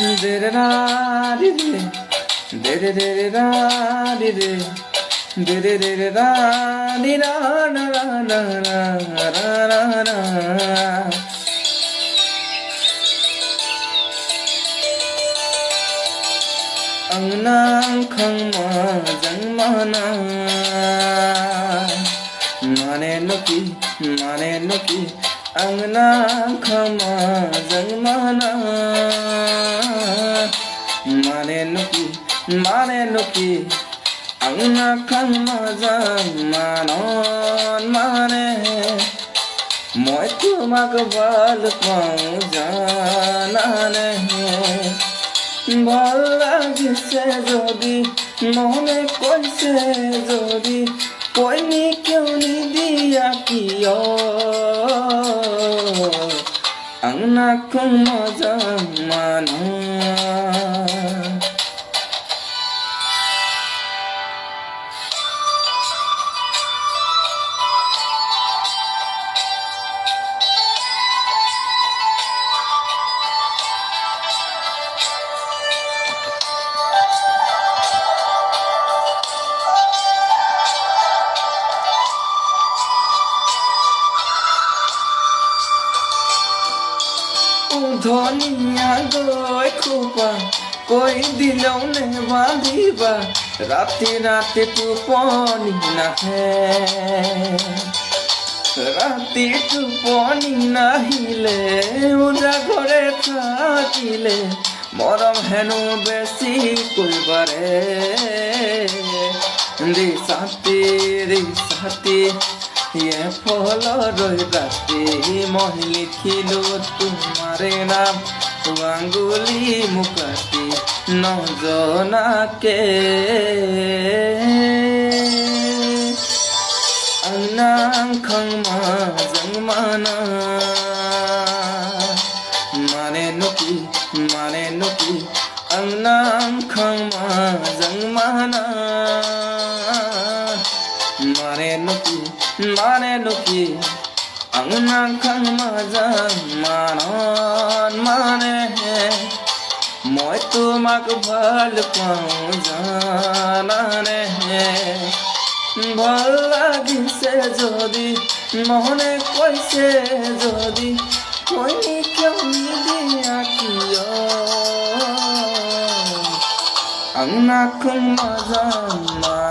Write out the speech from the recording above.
de de da di de de de da di de de da di da na na na na na. Ang nang khang ma jang mana mane no ki ang nang khang ma jang mana mane no ki ang nang khang ma jang manon mane moi তোমাক ভাল পাওঁ জানানে ভাল লাগিছে যদি মনে কৈছে যদি কইনি কিয় নিদিয়া কিয় আংনাক মজা মানা ধনিয়া গৈ খোপা কৈ দিলেও নেবান্ধিবা ৰাতি ৰাতি টোপনি নাহে ৰাতি টোপনি নাহিলে উজাগৰে থাকিলে মৰম হেনো বেছি কৰিবাৰে ৰিচাতি ये फलर राति মই লিখিলো তোমারে নাম আঙ্গুলি মুকাতি নজনাকে আংনাং খং মা জং মানা মানে নকি আংনাং খং মা জং মানা মানে নকি আংনাং খং মা জং মানন মানে মই তোমাক ভাল পাওঁ জানানে ভাল লাগিছে যদি মনে কৈছে যদি কইনি কিয় নিদিয়া কিয় আংনাক মা জং